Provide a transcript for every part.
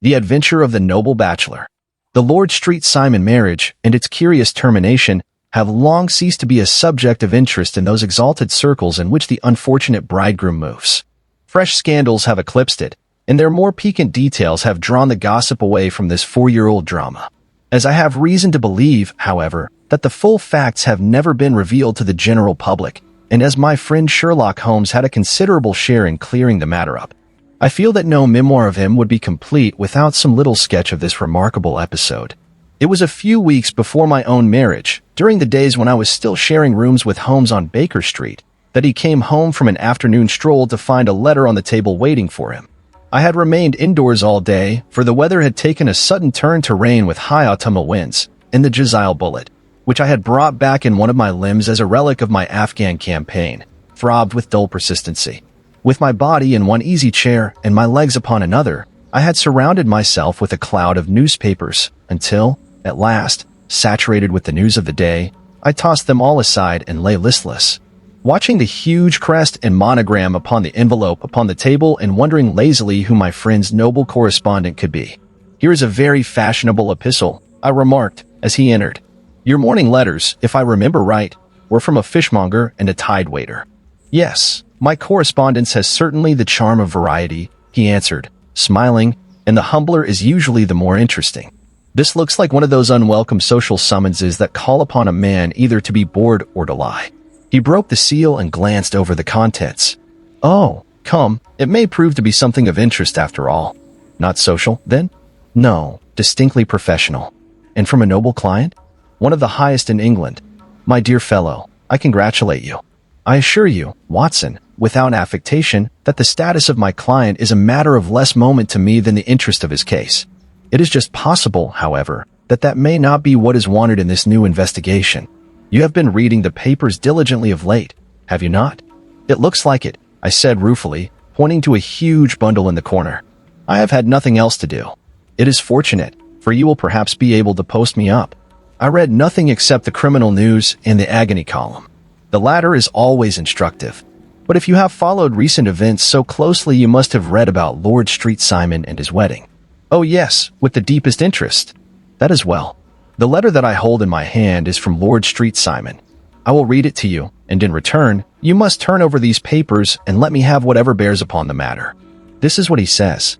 The Adventure of the Noble Bachelor. The Lord Street Simon marriage and its curious termination have long ceased to be a subject of interest in those exalted circles in which the unfortunate bridegroom moves. Fresh scandals have eclipsed it, and their more piquant details have drawn the gossip away from this 4-year-old drama. As I have reason to believe, however, that the full facts have never been revealed to the general public, and as my friend Sherlock Holmes had a considerable share in clearing the matter up, I feel that no memoir of him would be complete without some little sketch of this remarkable episode. It was a few weeks before my own marriage, during the days when I was still sharing rooms with Holmes on Baker Street, that he came home from an afternoon stroll to find a letter on the table waiting for him. I had remained indoors all day, for the weather had taken a sudden turn to rain with high autumnal winds, and the Jezile bullet, which I had brought back in one of my limbs as a relic of my Afghan campaign, throbbed with dull persistency. With my body in one easy chair and my legs upon another, I had surrounded myself with a cloud of newspapers until, at last, saturated with the news of the day, I tossed them all aside and lay listless, watching the huge crest and monogram upon the envelope upon the table and wondering lazily who my friend's noble correspondent could be. "Here is a very fashionable epistle," I remarked as he entered. "Your morning letters, if I remember right, were from a fishmonger and a tide waiter." "Yes, my correspondence has certainly the charm of variety," he answered, smiling, "and the humbler is usually the more interesting. This looks like one of those unwelcome social summonses that call upon a man either to be bored or to lie." He broke the seal and glanced over the contents. "Oh, come, it may prove to be something of interest after all." "Not social, then?" "No, distinctly professional." "And from a noble client?" "One of the highest in England." "My dear fellow, I congratulate you. I assure you, Watson, without affectation, that the status of my client is a matter of less moment to me than the interest of his case. It is just possible, however, that may not be what is wanted in this new investigation. You have been reading the papers diligently of late, have you not?" "It looks like it," I said ruefully, pointing to a huge bundle in the corner. "I have had nothing else to do." "It is fortunate, for you will perhaps be able to post me up." I read nothing except the criminal news and the agony column. The latter is always instructive. But if you have followed recent events so closely, you must have read about Lord Street Simon and his wedding. "Oh yes, with the deepest interest." "That is well. The letter that I hold in my hand is from Lord Street Simon. I will read it to you, and in return, you must turn over these papers and let me have whatever bears upon the matter." This is what he says.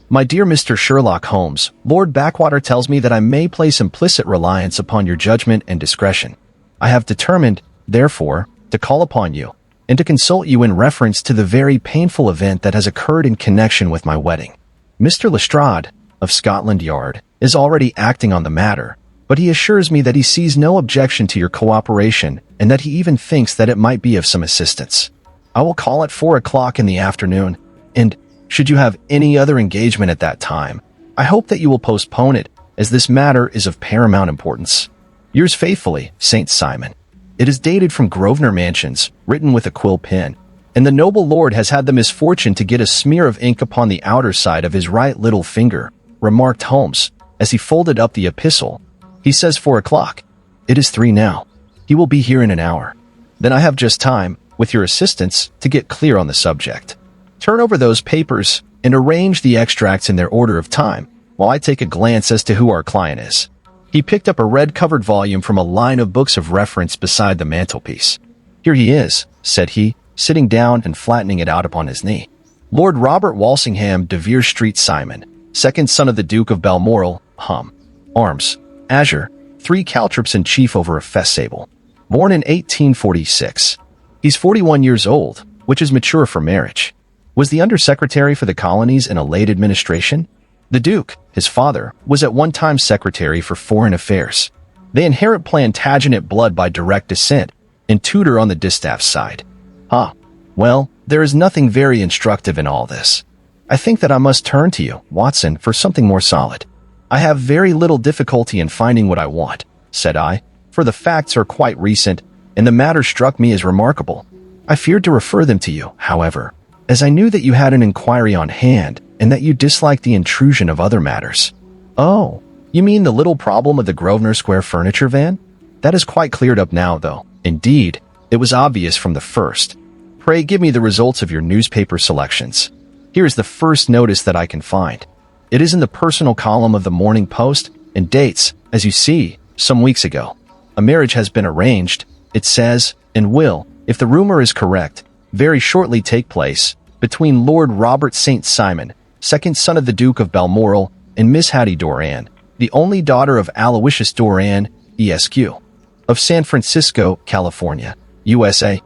"My dear Mr. Sherlock Holmes, Lord Backwater tells me that I may place implicit reliance upon your judgment and discretion. I have determined, therefore, to call upon you, and to consult you in reference to the very painful event that has occurred in connection with my wedding. Mr. Lestrade, of Scotland Yard, is already acting on the matter, but he assures me that he sees no objection to your cooperation and that he even thinks that it might be of some assistance. I will call at 4 o'clock in the afternoon, and, should you have any other engagement at that time, I hope that you will postpone it, as this matter is of paramount importance. Yours faithfully, St. Simon." It is dated from Grosvenor Mansions, written with a quill pen, and the noble lord has had the misfortune to get a smear of ink upon the outer side of his right little finger, remarked Holmes, as he folded up the epistle. "He says 4 o'clock. It is 3 now. He will be here in an hour. Then I have just time, with your assistance, to get clear on the subject. Turn over those papers and arrange the extracts in their order of time, while I take a glance as to who our client is." He picked up a red-covered volume from a line of books of reference beside the mantelpiece. "Here he is," said he, sitting down and flattening it out upon his knee. "Lord Robert Walsingham de Vere Street Simon, second son of the Duke of Balmoral, Arms, Azure, 3 caltrops in chief over a fess sable. Born in 1846. He's 41 years old, which is mature for marriage. Was the Undersecretary for the Colonies in a late administration. The Duke, his father, was at one time Secretary for Foreign Affairs. They inherit Plantagenet blood by direct descent, and Tudor on the distaff side. Well, there is nothing very instructive in all this. I think that I must turn to you, Watson, for something more solid." "I have very little difficulty in finding what I want," said I, "for the facts are quite recent, and the matter struck me as remarkable. I feared to refer them to you, however, as I knew that you had an inquiry on hand, and that you disliked the intrusion of other matters." "Oh, you mean the little problem of the Grosvenor Square furniture van? That is quite cleared up now, though. Indeed, it was obvious from the first. Pray give me the results of your newspaper selections. Here is the first notice that I can find." It is in the personal column of the Morning Post and dates, as you see, some weeks ago. A marriage has been arranged, it says, and will, if the rumor is correct, very shortly take place between Lord Robert St. Simon, second son of the Duke of Balmoral, and Miss Hattie Doran, the only daughter of Aloysius Doran, Esq. of San Francisco, California, USA.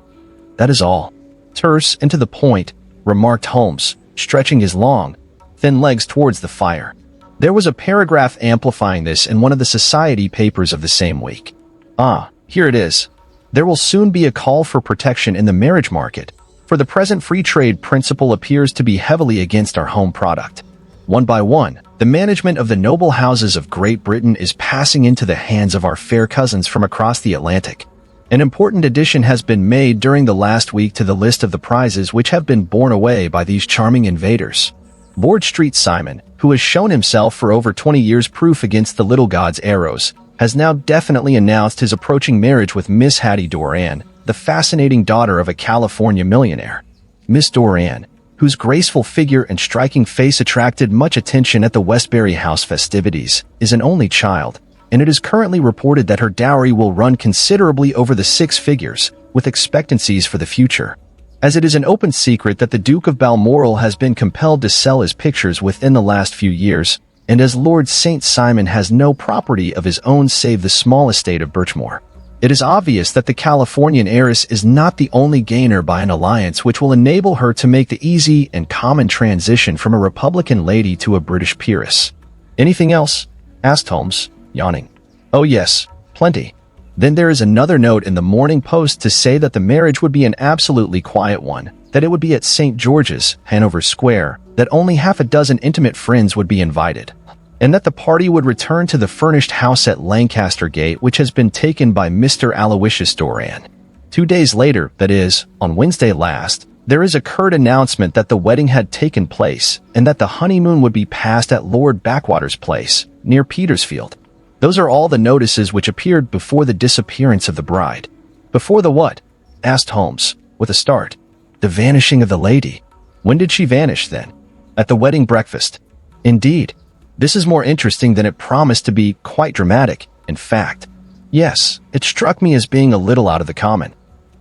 That is all. Terse and to the point, remarked Holmes, stretching his long, thin legs towards the fire. There was a paragraph amplifying this in one of the society papers of the same week. Ah, here it is. There will soon be a call for protection in the marriage market, for the present free trade principle appears to be heavily against our home product. One by one, the management of the noble houses of Great Britain is passing into the hands of our fair cousins from across the Atlantic. An important addition has been made during the last week to the list of the prizes which have been borne away by these charming invaders. Lord Street Simon, who has shown himself for over 20 years proof against the little god's arrows, has now definitely announced his approaching marriage with Miss Hattie Doran, the fascinating daughter of a California millionaire. Miss Doran, whose graceful figure and striking face attracted much attention at the Westbury House festivities, is an only child, and it is currently reported that her dowry will run considerably over the 6 figures, with expectancies for the future. As it is an open secret that the Duke of Balmoral has been compelled to sell his pictures within the last few years, and as Lord St. Simon has no property of his own save the small estate of Birchmoor, it is obvious that the Californian heiress is not the only gainer by an alliance which will enable her to make the easy and common transition from a Republican lady to a British peeress. Anything else? Asked Holmes, yawning. Oh yes, plenty. Then there is another note in the Morning Post to say that the marriage would be an absolutely quiet one, that it would be at St. George's, Hanover Square, that only half a dozen intimate friends would be invited, and that the party would return to the furnished house at Lancaster Gate which has been taken by Mr. Aloysius Doran. 2 days later, that is, on Wednesday last, there is a curt announcement that the wedding had taken place and that the honeymoon would be passed at Lord Backwater's place, near Petersfield. Those are all the notices which appeared before the disappearance of the bride. Before the what? Asked Holmes, with a start. The vanishing of the lady. When did she vanish, then? At the wedding breakfast. Indeed. This is more interesting than it promised to be, quite dramatic, in fact. Yes, it struck me as being a little out of the common.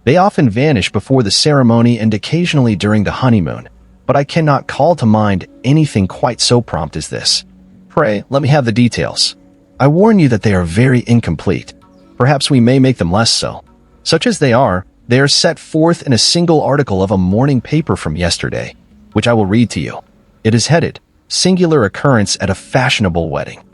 They often vanish before the ceremony and occasionally during the honeymoon, but I cannot call to mind anything quite so prompt as this. Pray, let me have the details. I warn you that they are very incomplete. Perhaps we may make them less so. Such as they are set forth in a single article of a morning paper from yesterday, which I will read to you. It is headed, Singular Occurrence at a Fashionable Wedding.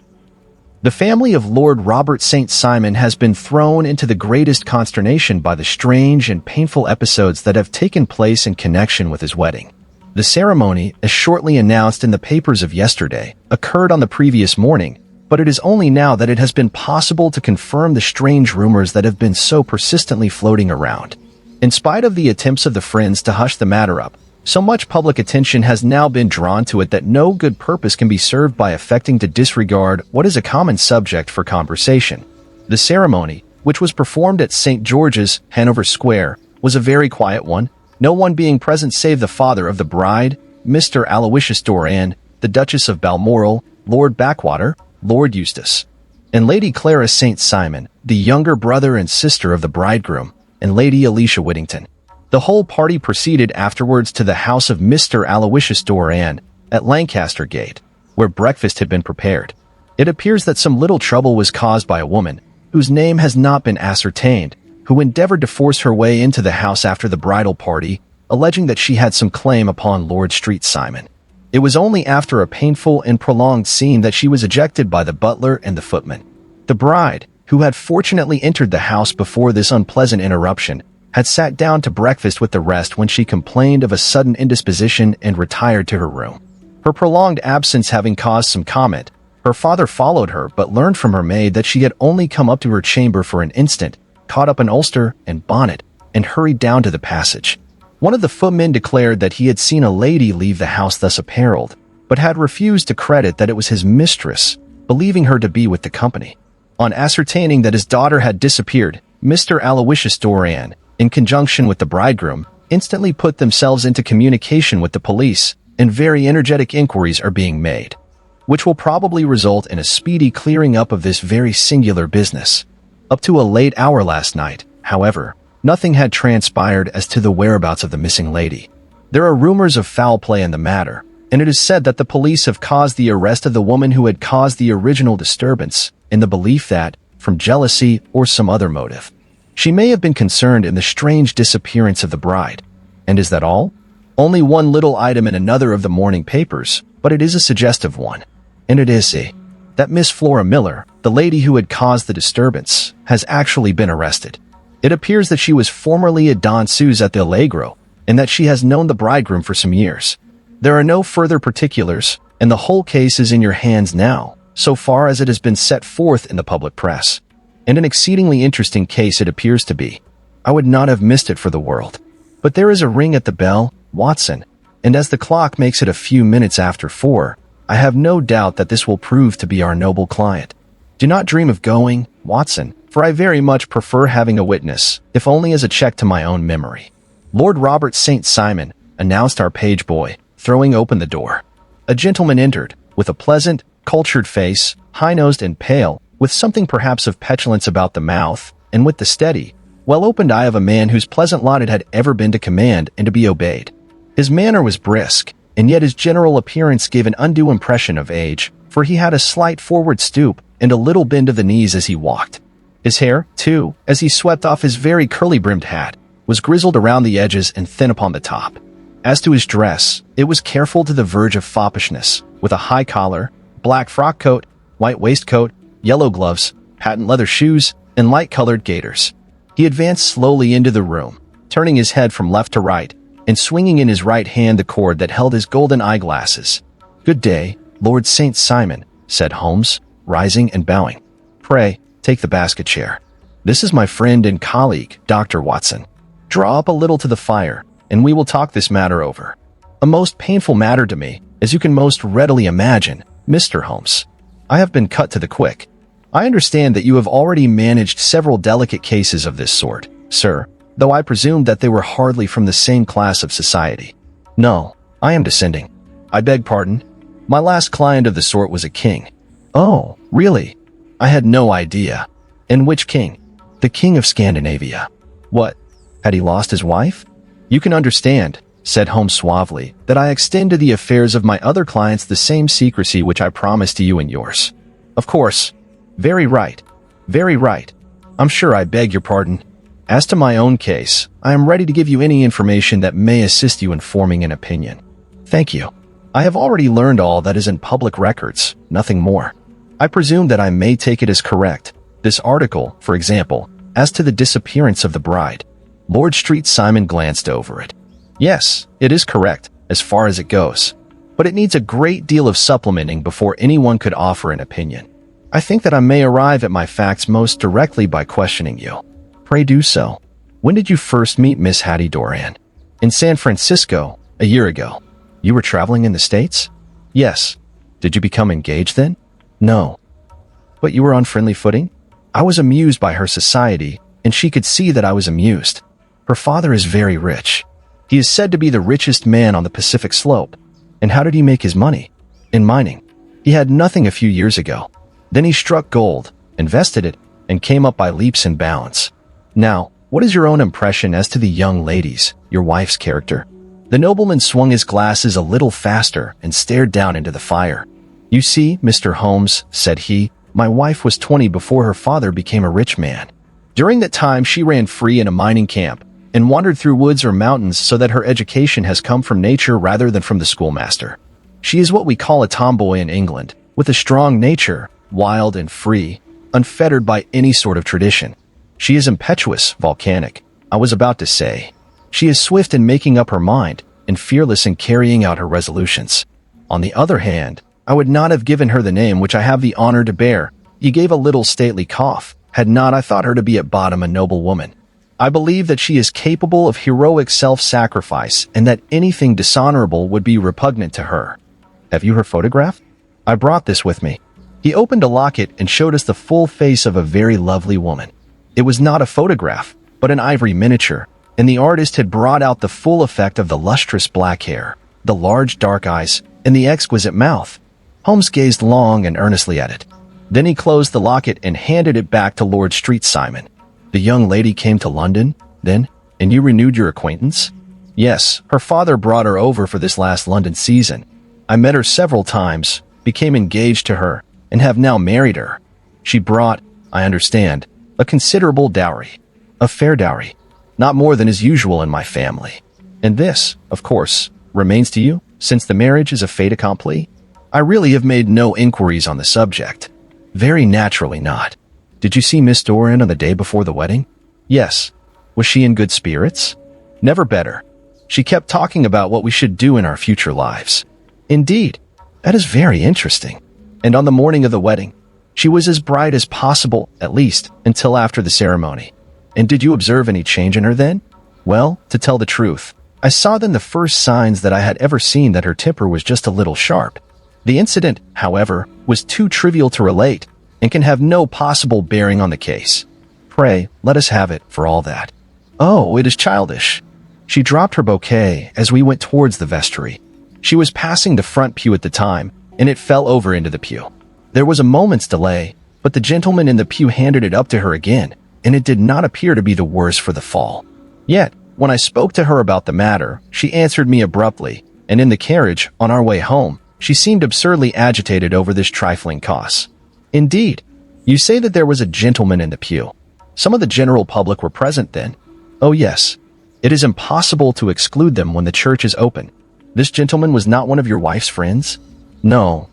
The family of Lord Robert St. Simon has been thrown into the greatest consternation by the strange and painful episodes that have taken place in connection with his wedding. The ceremony, as shortly announced in the papers of yesterday, occurred on the previous morning, but it is only now that it has been possible to confirm the strange rumors that have been so persistently floating around. In spite of the attempts of the friends to hush the matter up, so much public attention has now been drawn to it that no good purpose can be served by affecting to disregard what is a common subject for conversation. The ceremony, which was performed at St. George's, Hanover Square, was a very quiet one, no one being present save the father of the bride, Mr. Aloysius Doran, the Duchess of Balmoral, Lord Backwater, Lord Eustace, and Lady Clara St. Simon, the younger brother and sister of the bridegroom, and Lady Alicia Whittington. The whole party proceeded afterwards to the house of Mr. Aloysius Doran at Lancaster Gate, where breakfast had been prepared. It appears that some little trouble was caused by a woman, whose name has not been ascertained, who endeavored to force her way into the house after the bridal party, alleging that she had some claim upon Lord Street Simon. It was only after a painful and prolonged scene that she was ejected by the butler and the footman. The bride, who had fortunately entered the house before this unpleasant interruption, had sat down to breakfast with the rest when she complained of a sudden indisposition and retired to her room. Her prolonged absence having caused some comment, her father followed her but learned from her maid that she had only come up to her chamber for an instant, caught up an ulster and bonnet, and hurried down to the passage. One of the footmen declared that he had seen a lady leave the house thus apparelled, but had refused to credit that it was his mistress, believing her to be with the company. On ascertaining that his daughter had disappeared, Mr. Aloysius Doran, in conjunction with the bridegroom, instantly put themselves into communication with the police, and very energetic inquiries are being made. which will probably result in a speedy clearing up of this very singular business. Up to a late hour last night, however, nothing had transpired as to the whereabouts of the missing lady. There are rumors of foul play in the matter, and it is said that the police have caused the arrest of the woman who had caused the original disturbance, in the belief that, from jealousy or some other motive, she may have been concerned in the strange disappearance of the bride. And is that all? Only one little item in another of the morning papers, but it is a suggestive one. And it is that Miss Flora Miller, the lady who had caused the disturbance, has actually been arrested. It appears that she was formerly a danseuse at the Allegro, and that she has known the bridegroom for some years. There are no further particulars, and the whole case is in your hands now, so far as it has been set forth in the public press. And an exceedingly interesting case it appears to be. I would not have missed it for the world. But there is a ring at the bell, Watson, and as the clock makes it a few minutes after 4, I have no doubt that this will prove to be our noble client. Do not dream of going, Watson, for I very much prefer having a witness, if only as a check to my own memory. Lord Robert St. Simon, announced our page boy, throwing open the door. A gentleman entered, with a pleasant, cultured face, high-nosed and pale, with something perhaps of petulance about the mouth, and with the steady, well-opened eye of a man whose pleasant lot it had ever been to command and to be obeyed. His manner was brisk, and yet his general appearance gave an undue impression of age, for he had a slight forward stoop and a little bend of the knees as he walked. His hair, too, as he swept off his very curly-brimmed hat, was grizzled around the edges and thin upon the top. As to his dress, it was careful to the verge of foppishness, with a high collar, black frock coat, white waistcoat, yellow gloves, patent leather shoes, and light-colored gaiters. He advanced slowly into the room, turning his head from left to right, and swinging in his right hand the cord that held his golden eyeglasses. "Good day, Lord St. Simon," said Holmes, rising and bowing. "Pray, take the basket chair. This is my friend and colleague, Dr. Watson. Draw up a little to the fire, and we will talk this matter over. A most painful matter to me, as you can most readily imagine, Mr. Holmes. I have been cut to the quick. I understand that you have already managed several delicate cases of this sort, sir, though I presumed that they were hardly from the same class of society. No, I am descending. I beg pardon. My last client of the sort was a king." "Oh, really? I had no idea. And which king?" "The king of Scandinavia." "What? Had he lost his wife?" "You can understand," said Holmes suavely, "that I extend to the affairs of my other clients the same secrecy which I promised to you and yours." "Of course. Very right. Very right. I'm sure I beg your pardon. As to my own case, I am ready to give you any information that may assist you in forming an opinion." "Thank you. I have already learned all that is in public records, nothing more. I presume that I may take it as correct. This article, for example, as to the disappearance of the bride." Lord St. Simon glanced over it. "Yes, it is correct, as far as it goes. But it needs a great deal of supplementing before anyone could offer an opinion. I think that I may arrive at my facts most directly by questioning you." "Pray do so. When did you first meet Miss Hattie Doran?" "In San Francisco, a year ago." "You were traveling in the States?" "Yes." "Did you become engaged then?" "No." "But you were on friendly footing?" "I was amused by her society, and she could see that I was amused. Her father is very rich. He is said to be the richest man on the Pacific slope." "And how did he make his money?" "In mining. He had nothing a few years ago. Then he struck gold, invested it, and came up by leaps and bounds. Now, what is your own impression as to the young ladies, your wife's character?" The nobleman swung his glasses a little faster and stared down into the fire. "You see, Mr. Holmes," said he, "my wife was 20 before her father became a rich man. During that time she ran free in a mining camp and wandered through woods or mountains, so that her education has come from nature rather than from the schoolmaster. She is what we call a tomboy in England, with a strong nature, wild and free, unfettered by any sort of tradition. She is impetuous, volcanic, I was about to say. She is swift in making up her mind, and fearless in carrying out her resolutions. On the other hand, I would not have given her the name which I have the honor to bear." He gave a little stately cough. "Had not I thought her to be at bottom a noble woman. I believe that she is capable of heroic self-sacrifice, and that anything dishonorable would be repugnant to her." "Have you her photograph?" "I brought this with me." He opened a locket and showed us the full face of a very lovely woman. It was not a photograph, but an ivory miniature, and the artist had brought out the full effect of the lustrous black hair, the large dark eyes, and the exquisite mouth. Holmes gazed long and earnestly at it. Then he closed the locket and handed it back to Lord Street Simon. The young lady came to London, then, and you renewed your acquaintance? Yes, her father brought her over for this last London season. I met her several times, became engaged to her, and have now married her. She brought, I understand, a considerable dowry. A fair dowry. Not more than is usual in my family. And this, of course, remains to you, since the marriage is a fait accompli? I really have made no inquiries on the subject. Very naturally not. Did you see Miss Doran on the day before the wedding? Yes. Was she in good spirits? Never better. She kept talking about what we should do in our future lives. Indeed, that is very interesting. And on the morning of the wedding, she was as bright as possible, at least, until after the ceremony. And did you observe any change in her then? Well, to tell the truth, I saw then the first signs that I had ever seen that her temper was just a little sharp. The incident, however, was too trivial to relate, and can have no possible bearing on the case. Pray, let us have it, for all that. Oh, it is childish. She dropped her bouquet as we went towards the vestry. She was passing the front pew at the time, and it fell over into the pew. There was a moment's delay, but the gentleman in the pew handed it up to her again, and it did not appear to be the worse for the fall. Yet, when I spoke to her about the matter, she answered me abruptly, and in the carriage, on our way home, she seemed absurdly agitated over this trifling cause. Indeed, you say that there was a gentleman in the pew. Some of the general public were present then. Oh yes, it is impossible to exclude them when the church is open. This gentleman was not one of your wife's friends? No,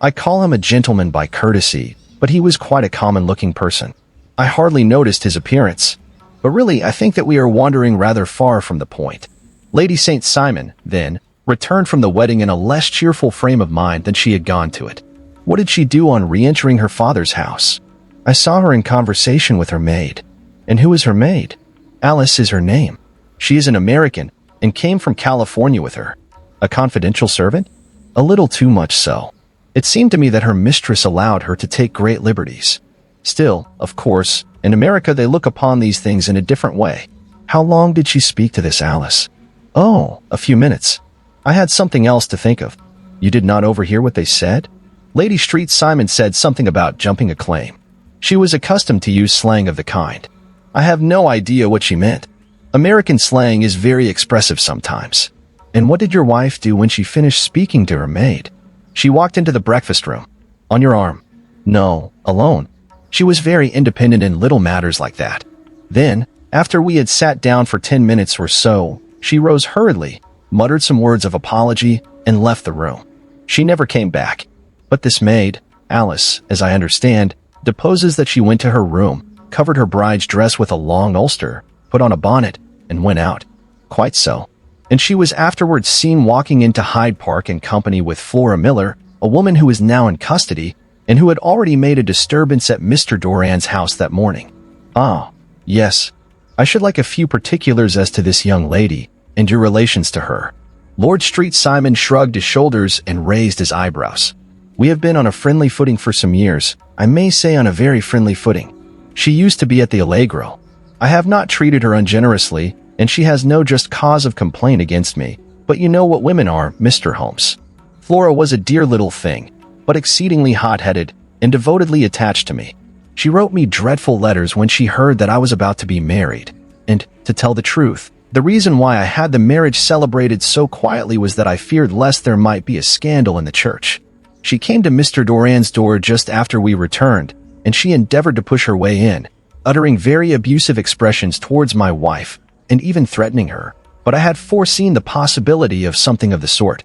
I call him a gentleman by courtesy, but he was quite a common-looking person. I hardly noticed his appearance. But really, I think that we are wandering rather far from the point. Lady St. Simon, then, returned from the wedding in a less cheerful frame of mind than she had gone to it. What did she do on re-entering her father's house? I saw her in conversation with her maid. And who is her maid? Alice is her name. She is an American, and came from California with her. A confidential servant? A little too much so. It seemed to me that her mistress allowed her to take great liberties. Still, of course, in America they look upon these things in a different way. How long did she speak to this Alice? Oh, a few minutes. I had something else to think of. You did not overhear what they said? Lady Street Simon said something about jumping a claim. She was accustomed to use slang of the kind. I have no idea what she meant. American slang is very expressive sometimes. And what did your wife do when she finished speaking to her maid? She walked into the breakfast room. On your arm. No, alone. She was very independent in little matters like that. Then, after we had sat down for 10 minutes or so, she rose hurriedly, muttered some words of apology, and left the room. She never came back. But this maid, Alice, as I understand, deposes that she went to her room, covered her bride's dress with a long ulster, put on a bonnet, and went out. Quite so. And she was afterwards seen walking into Hyde Park in company with Flora Miller, a woman who is now in custody, and who had already made a disturbance at Mr. Doran's house that morning. Ah, yes. I should like a few particulars as to this young lady, and your relations to her. Lord Street Simon shrugged his shoulders and raised his eyebrows. We have been on a friendly footing for some years, I may say on a very friendly footing. She used to be at the Allegro. I have not treated her ungenerously, and she has no just cause of complaint against me, but you know what women are, Mr. Holmes. Flora was a dear little thing, but exceedingly hot-headed and devotedly attached to me. She wrote me dreadful letters when she heard that I was about to be married, and, to tell the truth, the reason why I had the marriage celebrated so quietly was that I feared lest there might be a scandal in the church. She came to Mr. Doran's door just after we returned, and she endeavored to push her way in, uttering very abusive expressions towards my wife, and even threatening her. But I had foreseen the possibility of something of the sort,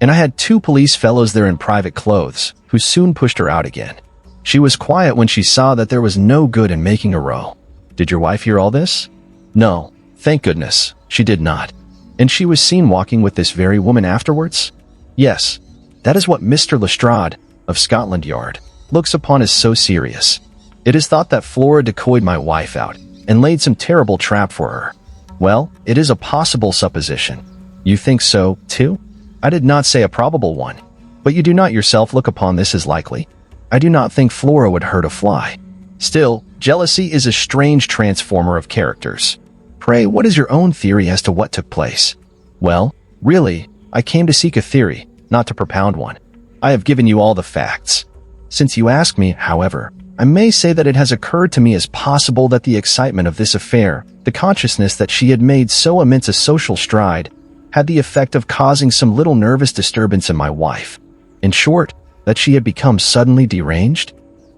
and I had 2 police fellows there in private clothes, who soon pushed her out again. She was quiet when she saw that there was no good in making a row. Did your wife hear all this? No, thank goodness, she did not. And she was seen walking with this very woman afterwards? Yes, that is what Mr. Lestrade, of Scotland Yard, looks upon as so serious. It is thought that Flora decoyed my wife out, and laid some terrible trap for her. Well, it is a possible supposition. You think so, too? I did not say a probable one. But you do not yourself look upon this as likely? I do not think Flora would hurt a fly. Still, jealousy is a strange transformer of characters. Pray, what is your own theory as to what took place? Well, really, I came to seek a theory, not to propound one. I have given you all the facts. Since you ask me, however, I may say that it has occurred to me as possible that the excitement of this affair, the consciousness that she had made so immense a social stride, had the effect of causing some little nervous disturbance in my wife. In short, that she had become suddenly deranged?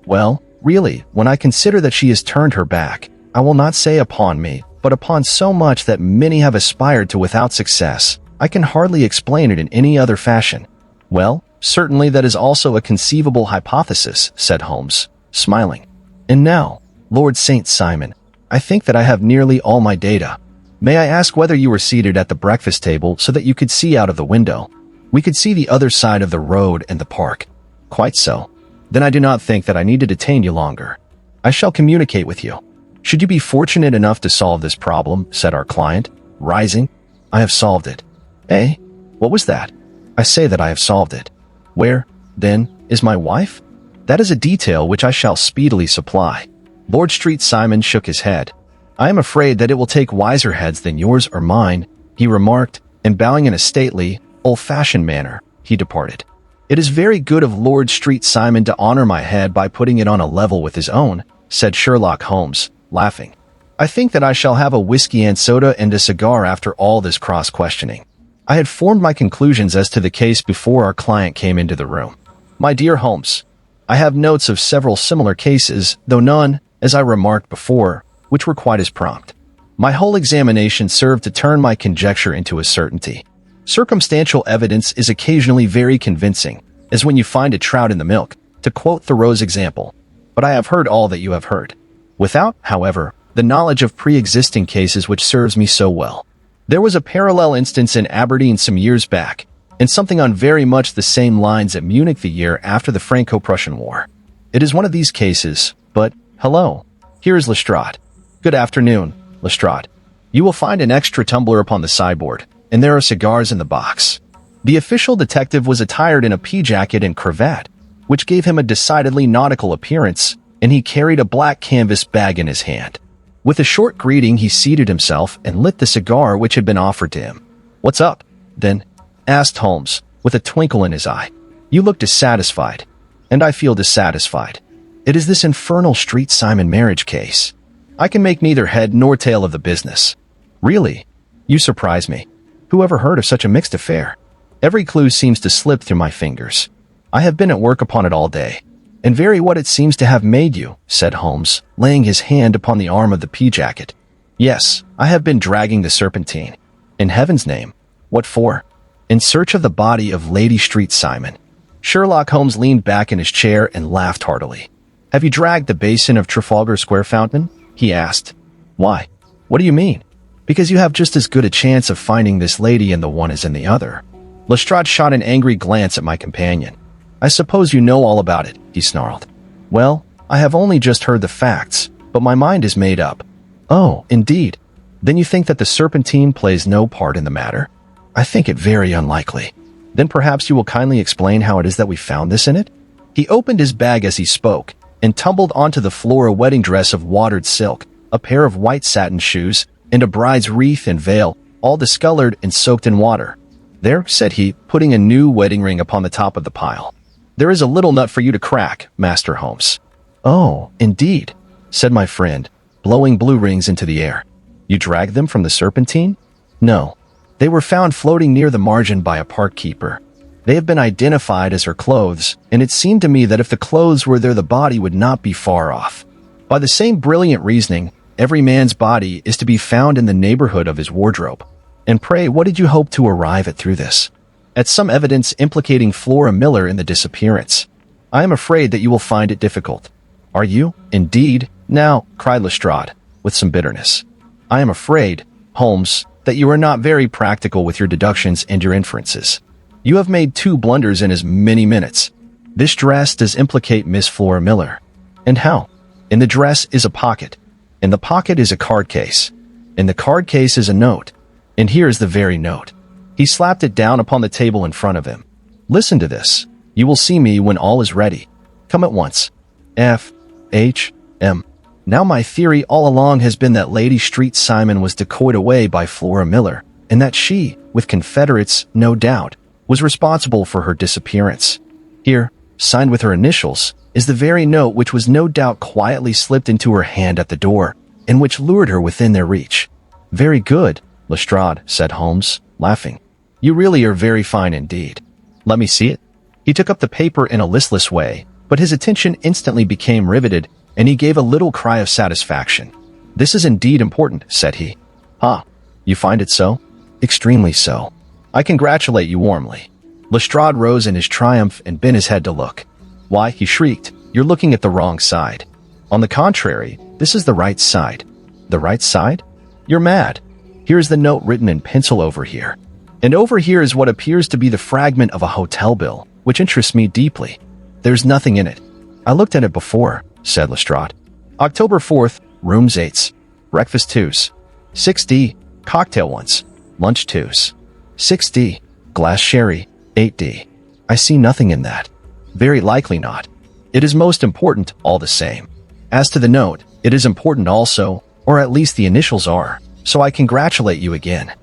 Well, really, when I consider that she has turned her back, I will not say upon me, but upon so much that many have aspired to without success, I can hardly explain it in any other fashion. Well, certainly that is also a conceivable hypothesis, said Holmes, smiling. And now, Lord St. Simon, I think that I have nearly all my data. May I ask whether you were seated at the breakfast table so that you could see out of the window? We could see the other side of the road and the park. Quite so. Then I do not think that I need to detain you longer. I shall communicate with you. Should you be fortunate enough to solve this problem, said our client, rising, I have solved it. Eh? What was that? I say that I have solved it. Where, then, is my wife? That is a detail which I shall speedily supply. Lord St. Simon shook his head. I am afraid that it will take wiser heads than yours or mine, he remarked, and bowing in a stately, old-fashioned manner, he departed. It is very good of Lord St. Simon to honor my head by putting it on a level with his own, said Sherlock Holmes, laughing. I think that I shall have a whiskey and soda and a cigar after all this cross-questioning. I had formed my conclusions as to the case before our client came into the room. My dear Holmes, I have notes of several similar cases, though none, as I remarked before, which were quite as prompt. My whole examination served to turn my conjecture into a certainty. Circumstantial evidence is occasionally very convincing, as when you find a trout in the milk, to quote Thoreau's example. But I have heard all that you have heard, without, however, the knowledge of pre-existing cases which serves me so well. There was a parallel instance in Aberdeen some years back, and something on very much the same lines at Munich the year after the Franco-Prussian War. It is one of these cases, but, hello, here is Lestrade. Good afternoon, Lestrade. You will find an extra tumbler upon the sideboard, and there are cigars in the box. The official detective was attired in a pea-jacket and cravat, which gave him a decidedly nautical appearance, and he carried a black canvas bag in his hand. With a short greeting, he seated himself and lit the cigar which had been offered to him. "What's up, then?" asked Holmes, with a twinkle in his eye. "You look dissatisfied." "And I feel dissatisfied. It is this infernal St. Simon marriage case. I can make neither head nor tail of the business. Really, you surprise me. Who ever heard of such a mixed affair? Every clue seems to slip through my fingers. I have been at work upon it all day. And very what it seems to have made you," said Holmes, laying his hand upon the arm of the pea-jacket. "Yes, I have been dragging the Serpentine. In heaven's name, what for?" "In search of the body of Lady St. Simon." Sherlock Holmes leaned back in his chair and laughed heartily. "Have you dragged the basin of Trafalgar Square fountain?" he asked. "Why? What do you mean?" "Because you have just as good a chance of finding this lady in the one as in the other." Lestrade shot an angry glance at my companion. "I suppose you know all about it," he snarled. "Well, I have only just heard the facts, but my mind is made up." "Oh, indeed. Then you think that the Serpentine plays no part in the matter?" "I think it very unlikely." "Then perhaps you will kindly explain how it is that we found this in it?" He opened his bag as he spoke, and tumbled onto the floor a wedding dress of watered silk, a pair of white satin shoes, and a bride's wreath and veil, all discolored and soaked in water. "There," said he, putting a new wedding ring upon the top of the pile. "There is a little nut for you to crack, Master Holmes." "Oh, indeed," said my friend, blowing blue rings into the air. "You dragged them from the Serpentine?" "No. They were found floating near the margin by a park keeper. They have been identified as her clothes, and it seemed to me that if the clothes were there, the body would not be far off. By the same brilliant reasoning, every man's body is to be found in the neighborhood of his wardrobe. And pray, what did you hope to arrive at through this?" "At some evidence implicating Flora Miller in the disappearance. I am afraid that you will find it difficult." "Are you, indeed?" "Now," cried Lestrade, with some bitterness. "I am afraid, Holmes, that you are not very practical with your deductions and your inferences. You have made 2 blunders in as many minutes. This dress does implicate Miss Flora Miller. And how? In the dress is a pocket. In the pocket is a card case. In the card case is a note. And here is the very note." He slapped it down upon the table in front of him. "Listen to this. You will see me when all is ready. Come at once. F. H. M." Now my theory all along has been that Lady St. Simon was decoyed away by Flora Miller, and that she, with confederates, no doubt, was responsible for her disappearance. Here, signed with her initials, is the very note which was no doubt quietly slipped into her hand at the door, and which lured her within their reach. Very good, Lestrade, said Holmes, laughing. You really are very fine indeed. Let me see it. He took up the paper in a listless way, but his attention instantly became riveted, and he gave a little cry of satisfaction. This is indeed important, said he. Ah, you find it so? Extremely so. I congratulate you warmly. Lestrade rose in his triumph and bent his head to look. Why, he shrieked, you're looking at the wrong side. On the contrary, this is the right side. The right side? You're mad. Here's the note written in pencil over here. And over here is what appears to be the fragment of a hotel bill, which interests me deeply. There's nothing in it. I looked at it before, said Lestrade. October 4th, rooms 8s, breakfast 2s, 6D, cocktail 1s, lunch 2s, 6D, glass sherry, 8D. I see nothing in that. Very likely not. It is most important all the same. As to the note, it is important also, or at least the initials are, so I congratulate you again.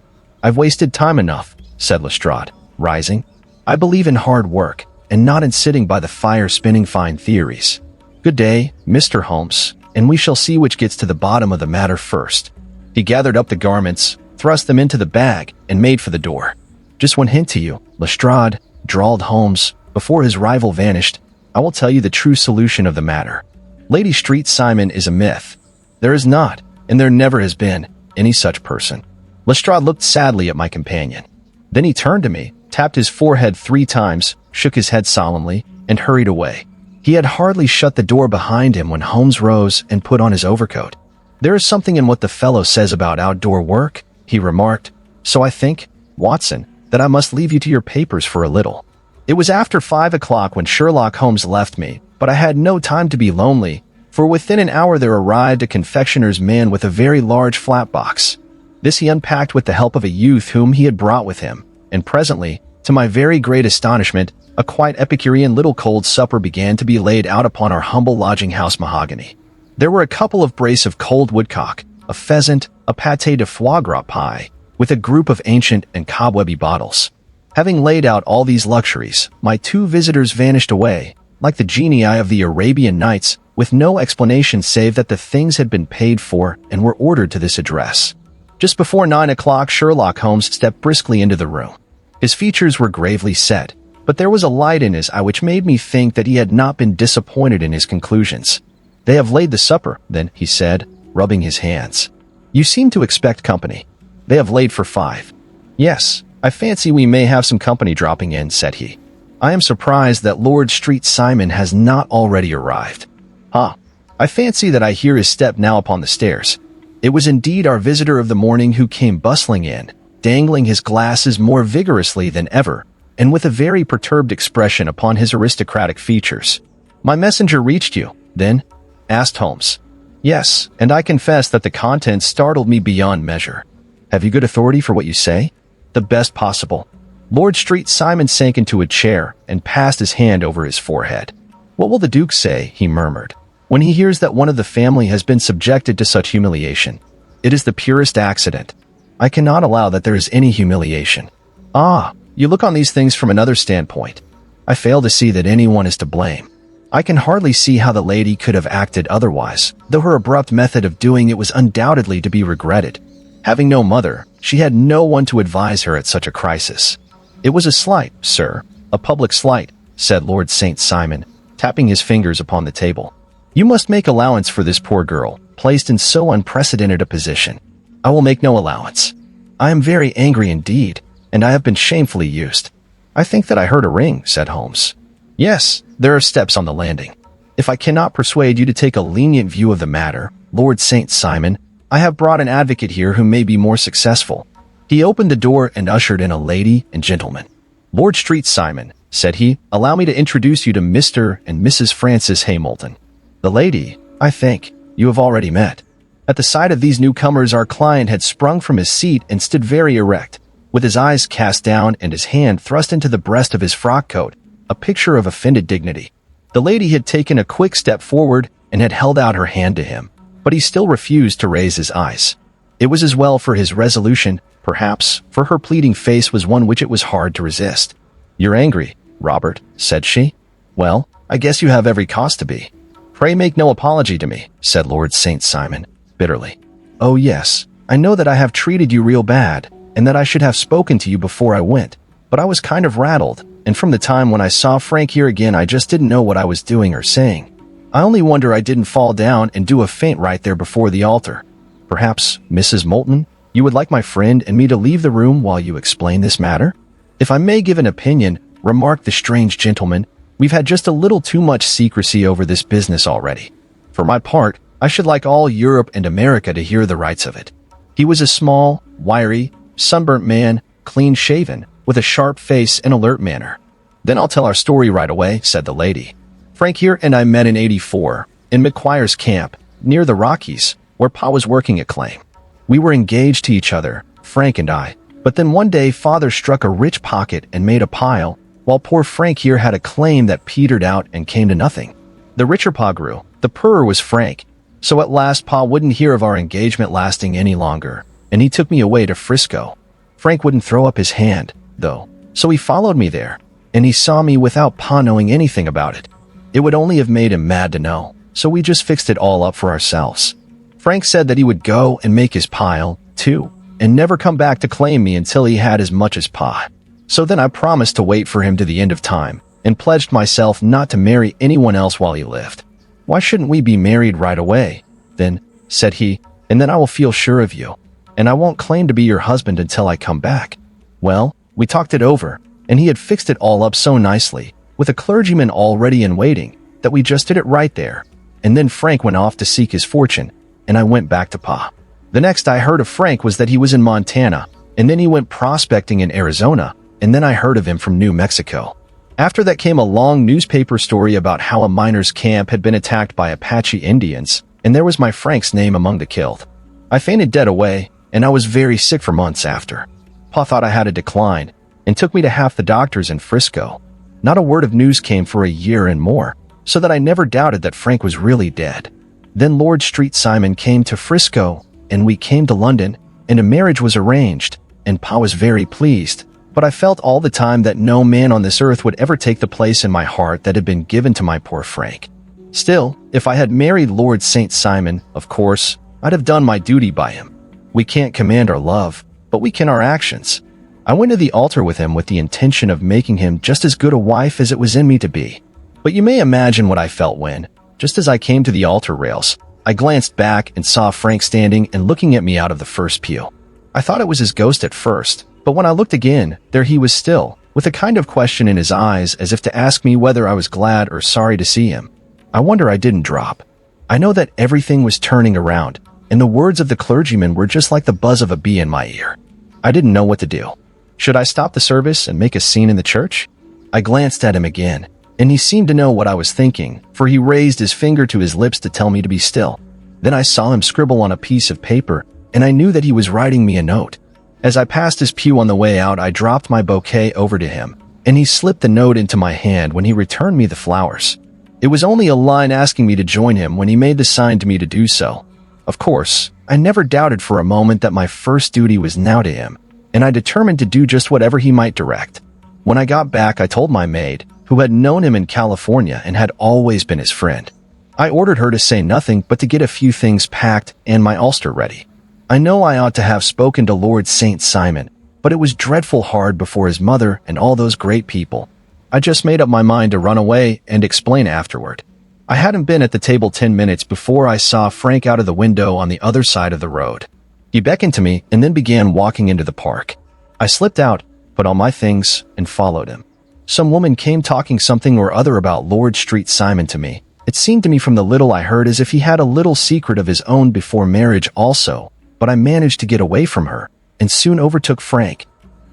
I've wasted time enough, said Lestrade, rising. I believe in hard work, and not in sitting by the fire spinning fine theories. Good day, Mr. Holmes, and we shall see which gets to the bottom of the matter first. He gathered up the garments, thrust them into the bag, and made for the door. Just one hint to you, Lestrade, drawled Holmes, before his rival vanished. I will tell you the true solution of the matter. Lady Street Simon is a myth. There is not, and there never has been, any such person. Lestrade looked sadly at my companion. Then he turned to me, tapped his forehead 3 times, shook his head solemnly, and hurried away. He had hardly shut the door behind him when Holmes rose and put on his overcoat. There is something in what the fellow says about outdoor work, he remarked. So I think, Watson, that I must leave you to your papers for a little. It was after 5 o'clock when Sherlock Holmes left me, but I had no time to be lonely, for within an hour there arrived a confectioner's man with a very large flat box. This he unpacked with the help of a youth whom he had brought with him, and presently, to my very great astonishment, a quite Epicurean little cold supper began to be laid out upon our humble lodging-house mahogany. There were a couple of brace of cold woodcock, a pheasant, a pâté de foie gras pie, with a group of ancient and cobwebby bottles. Having laid out all these luxuries, my 2 visitors vanished away, like the genii of the Arabian Nights, with no explanation save that the things had been paid for and were ordered to this address. Just before 9 o'clock, Sherlock Holmes stepped briskly into the room. His features were gravely set, but there was a light in his eye which made me think that he had not been disappointed in his conclusions. They have laid the supper, then, he said, rubbing his hands. You seem to expect company. They have laid for 5. Yes, I fancy we may have some company dropping in, said he. I am surprised that Lord Street Simon has not already arrived. Ah, I fancy that I hear his step now upon the stairs. It was indeed our visitor of the morning who came bustling in, dangling his glasses more vigorously than ever, and with a very perturbed expression upon his aristocratic features. My messenger reached you, then? Asked Holmes. Yes, and I confess that the contents startled me beyond measure. Have you good authority for what you say? The best possible. Lord Street Simon sank into a chair and passed his hand over his forehead. What will the Duke say, he murmured, when he hears that one of the family has been subjected to such humiliation? It is the purest accident. I cannot allow that there is any humiliation. Ah, you look on these things from another standpoint. I fail to see that anyone is to blame. I can hardly see how the lady could have acted otherwise, though her abrupt method of doing it was undoubtedly to be regretted. Having no mother, she had no one to advise her at such a crisis. It was a slight, sir, a public slight, said Lord St. Simon, tapping his fingers upon the table. You must make allowance for this poor girl, placed in so unprecedented a position. I will make no allowance. I am very angry indeed, and I have been shamefully used. I think that I heard a ring, said Holmes. Yes, there are steps on the landing. If I cannot persuade you to take a lenient view of the matter, Lord St. Simon, I have brought an advocate here who may be more successful. He opened the door and ushered in a lady and gentleman. Lord Street Simon, said he, allow me to introduce you to Mr. and Mrs. Francis Hamilton. The lady, I think, you have already met. At the sight of these newcomers, our client had sprung from his seat and stood very erect, with his eyes cast down and his hand thrust into the breast of his frock coat, a picture of offended dignity. The lady had taken a quick step forward and had held out her hand to him, but he still refused to raise his eyes. It was as well for his resolution, perhaps, for her pleading face was one which it was hard to resist. You're angry, Robert, said she. Well, I guess you have every cause to be. Pray make no apology to me, said Lord St. Simon, bitterly. Oh yes, I know that I have treated you real bad, and that I should have spoken to you before I went, but I was kind of rattled, and from the time when I saw Frank here again I just didn't know what I was doing or saying. I only wonder I didn't fall down and do a faint right there before the altar. Perhaps, Mrs. Moulton, you would like my friend and me to leave the room while you explain this matter? If I may give an opinion, remarked the strange gentleman, we've had just a little too much secrecy over this business already. For my part, I should like all Europe and America to hear the rights of it. He was a small, wiry, sunburnt man, clean-shaven, with a sharp face and alert manner. Then I'll tell our story right away, said the lady. Frank here and I met in '84, in McQuire's camp, near the Rockies, where Pa was working at claim. We were engaged to each other, Frank and I, but then one day Father struck a rich pocket and made a pile, while poor Frank here had a claim that petered out and came to nothing. The richer Pa grew, the poorer was Frank, so at last Pa wouldn't hear of our engagement lasting any longer, and he took me away to Frisco. Frank wouldn't throw up his hand, though, so he followed me there, and he saw me without Pa knowing anything about it. It would only have made him mad to know, so we just fixed it all up for ourselves. Frank said that he would go and make his pile, too, and never come back to claim me until he had as much as Pa. So then I promised to wait for him to the end of time, and pledged myself not to marry anyone else while he lived. Why shouldn't we be married right away, then, said he, and then I will feel sure of you, and I won't claim to be your husband until I come back. Well, we talked it over, and he had fixed it all up so nicely, with a clergyman already in waiting, that we just did it right there. And then Frank went off to seek his fortune, and I went back to Pa. The next I heard of Frank was that he was in Montana, and then he went prospecting in Arizona, and then I heard of him from New Mexico. After that came a long newspaper story about how a miner's camp had been attacked by Apache Indians, and there was my Frank's name among the killed. I fainted dead away, and I was very sick for months after. Pa thought I had a decline, and took me to half the doctors in Frisco. Not a word of news came for a year and more, so that I never doubted that Frank was really dead. Then Lord St. Simon came to Frisco, and we came to London, and a marriage was arranged, and Pa was very pleased. But I felt all the time that no man on this earth would ever take the place in my heart that had been given to my poor Frank. Still, if I had married Lord St. Simon, of course, I'd have done my duty by him. We can't command our love, but we can our actions. I went to the altar with him with the intention of making him just as good a wife as it was in me to be. But you may imagine what I felt when, just as I came to the altar rails, I glanced back and saw Frank standing and looking at me out of the first pew. I thought it was his ghost at first, but when I looked again, there he was still, with a kind of question in his eyes as if to ask me whether I was glad or sorry to see him. I wonder I didn't drop. I know that everything was turning around, and the words of the clergyman were just like the buzz of a bee in my ear. I didn't know what to do. Should I stop the service and make a scene in the church? I glanced at him again, and he seemed to know what I was thinking, for he raised his finger to his lips to tell me to be still. Then I saw him scribble on a piece of paper, and I knew that he was writing me a note. As I passed his pew on the way out, I dropped my bouquet over to him, and he slipped the note into my hand when he returned me the flowers. It was only a line asking me to join him when he made the sign to me to do so. Of course, I never doubted for a moment that my first duty was now to him, and I determined to do just whatever he might direct. When I got back, I told my maid, who had known him in California and had always been his friend. I ordered her to say nothing but to get a few things packed and my ulster ready. I know I ought to have spoken to Lord St. Simon, but it was dreadful hard before his mother and all those great people. I just made up my mind to run away and explain afterward. I hadn't been at the table 10 minutes before I saw Frank out of the window on the other side of the road. He beckoned to me and then began walking into the park. I slipped out, put on my things, and followed him. Some woman came talking something or other about Lord St. Simon to me. It seemed to me from the little I heard as if he had a little secret of his own before marriage also, but I managed to get away from her, and soon overtook Frank.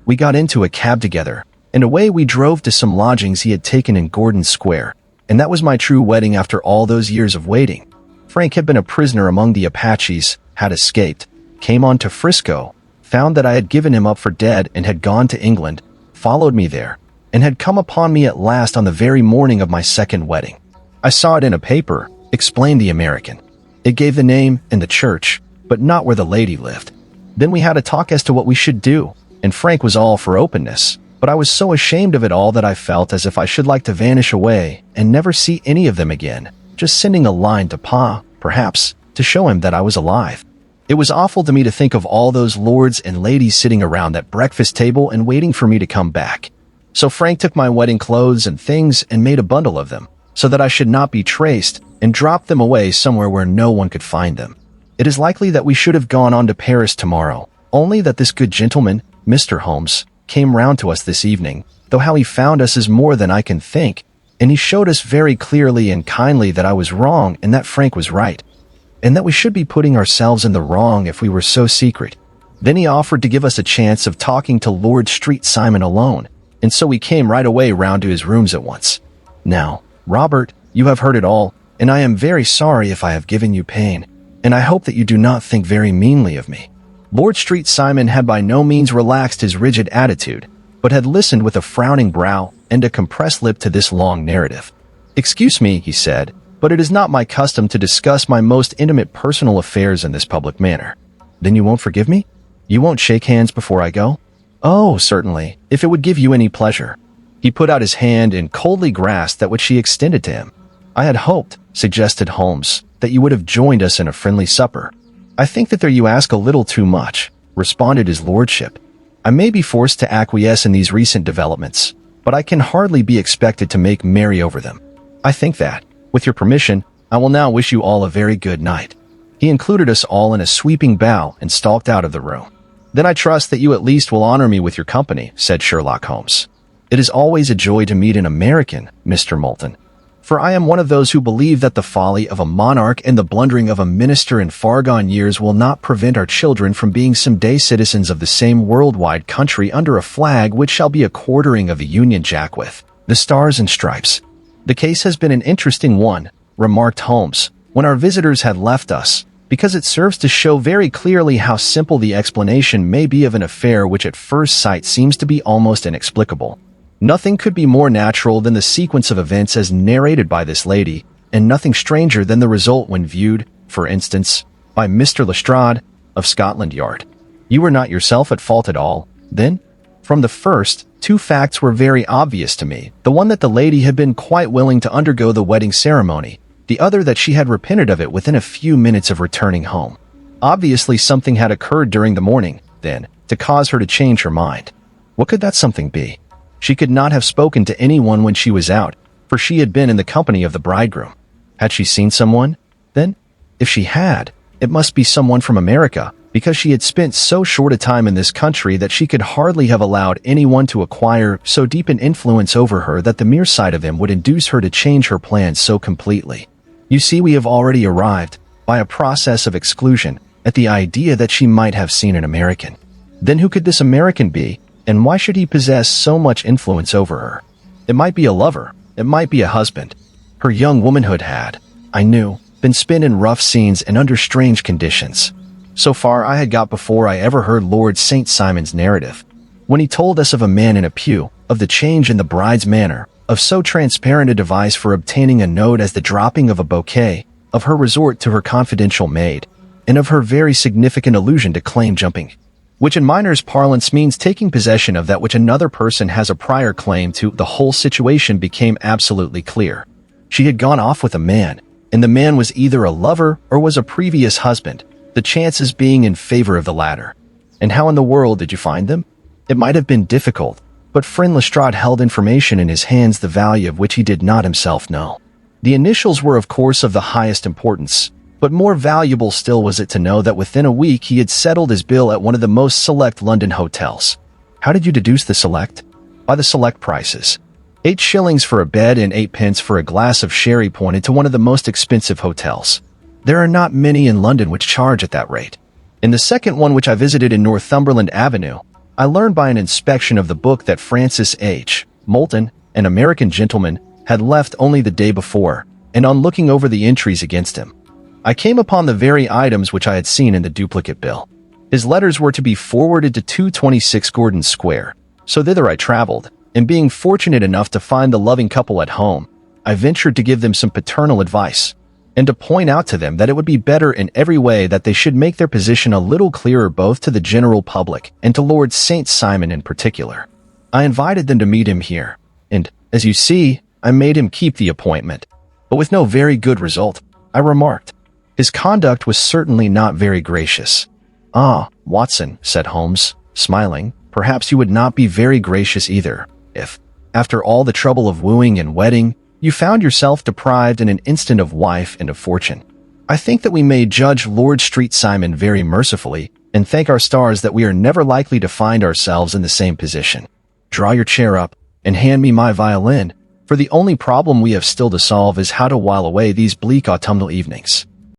We got into a cab together, and away we drove to some lodgings he had taken in Gordon Square, and that was my true wedding after all those years of waiting. Frank had been a prisoner among the Apaches, had escaped, came on to Frisco, found that I had given him up for dead and had gone to England, followed me there, and had come upon me at last on the very morning of my second wedding. I saw it in a paper, explained the American. It gave the name and the church, but not where the lady lived. Then we had a talk as to what we should do, and Frank was all for openness, but but I was so ashamed of it all that I felt as if I should like to vanish away and never see any of them again, just sending a line to Pa, perhaps, to show him that I was alive. It was awful to me to think of all those lords and ladies sitting around that breakfast table and waiting for me to come back. So Frank took my wedding clothes and things and made a bundle of them, so that I should not be traced, and dropped them away somewhere where no one could find them. It is likely that we should have gone on to Paris tomorrow, only that this good gentleman, Mr. Holmes, came round to us this evening, though how he found us is more than I can think, and he showed us very clearly and kindly that I was wrong and that Frank was right, and that we should be putting ourselves in the wrong if we were so secret. Then he offered to give us a chance of talking to Lord Street Simon alone, and so we came right away round to his rooms at once. Now, Robert, you have heard it all, and I am very sorry if I have given you pain, and I hope that you do not think very meanly of me." Lord Street Simon had by no means relaxed his rigid attitude, but had listened with a frowning brow and a compressed lip to this long narrative. "Excuse me," he said, "but it is not my custom to discuss my most intimate personal affairs in this public manner." "Then you won't forgive me? You won't shake hands before I go?" "Oh, certainly, if it would give you any pleasure." He put out his hand and coldly grasped that which she extended to him. "I had hoped," suggested Holmes, "that you would have joined us in a friendly supper." "I think that there you ask a little too much," responded his lordship. "I may be forced to acquiesce in these recent developments, but I can hardly be expected to make merry over them. I think that, with your permission, I will now wish you all a very good night." He included us all in a sweeping bow and stalked out of the room. "Then I trust that you at least will honor me with your company," said Sherlock Holmes. "It is always a joy to meet an American, Mr. Moulton, for I am one of those who believe that the folly of a monarch and the blundering of a minister in far-gone years will not prevent our children from being some day citizens of the same worldwide country under a flag which shall be a quartering of the Union Jack with the stars and stripes." "The case has been an interesting one," remarked Holmes, when our visitors had left us, "because it serves to show very clearly how simple the explanation may be of an affair which at first sight seems to be almost inexplicable. Nothing could be more natural than the sequence of events as narrated by this lady, and nothing stranger than the result when viewed, for instance, by Mr. Lestrade of Scotland Yard. You were not yourself at fault at all, then? From the first, two facts were very obvious to me. The one that the lady had been quite willing to undergo the wedding ceremony, the other that she had repented of it within a few minutes of returning home. Obviously something had occurred during the morning, then, to cause her to change her mind. What could that something be? She could not have spoken to anyone when she was out, for she had been in the company of the bridegroom. Had she seen someone, then? If she had, it must be someone from America, because she had spent so short a time in this country that she could hardly have allowed anyone to acquire so deep an influence over her that the mere sight of him would induce her to change her plans so completely. You see, we have already arrived, by a process of exclusion, at the idea that she might have seen an American. Then who could this American be? And why should he possess so much influence over her? It might be a lover. It might be a husband. Her young womanhood had, I knew, been spent in rough scenes and under strange conditions. So far I had got before I ever heard Lord St. Simon's narrative. When he told us of a man in a pew, of the change in the bride's manner, of so transparent a device for obtaining a note as the dropping of a bouquet, of her resort to her confidential maid, and of her very significant allusion to claim jumping, which in miners' parlance means taking possession of that which another person has a prior claim to, the whole situation became absolutely clear. She had gone off with a man, and the man was either a lover or was a previous husband, the chances being in favor of the latter. And how in the world did you find them? It might have been difficult, but friend Lestrade held information in his hands the value of which he did not himself know. The initials were of course of the highest importance, but more valuable still was it to know that within a week he had settled his bill at one of the most select London hotels. How did you deduce the select? By the select prices. 8 shillings for a bed and 8 pence for a glass of sherry pointed to one of the most expensive hotels. There are not many in London which charge at that rate. In the second one, which I visited in Northumberland Avenue, I learned by an inspection of the book that Francis H. Moulton, an American gentleman, had left only the day before, and on looking over the entries against him, I came upon the very items which I had seen in the duplicate bill. His letters were to be forwarded to 226 Gordon Square, so thither I traveled, and being fortunate enough to find the loving couple at home, I ventured to give them some paternal advice, and to point out to them that it would be better in every way that they should make their position a little clearer both to the general public and to Lord St. Simon in particular. I invited them to meet him here, and, as you see, I made him keep the appointment. But with no very good result, I remarked. His conduct was certainly not very gracious. "Ah, Watson," said Holmes, smiling, "perhaps you would not be very gracious either, if, after all the trouble of wooing and wedding, you found yourself deprived in an instant of wife and of fortune. I think that we may judge Lord Street Simon very mercifully, and thank our stars that we are never likely to find ourselves in the same position. Draw your chair up, and hand me my violin, for the only problem we have still to solve is how to while away these bleak autumnal evenings."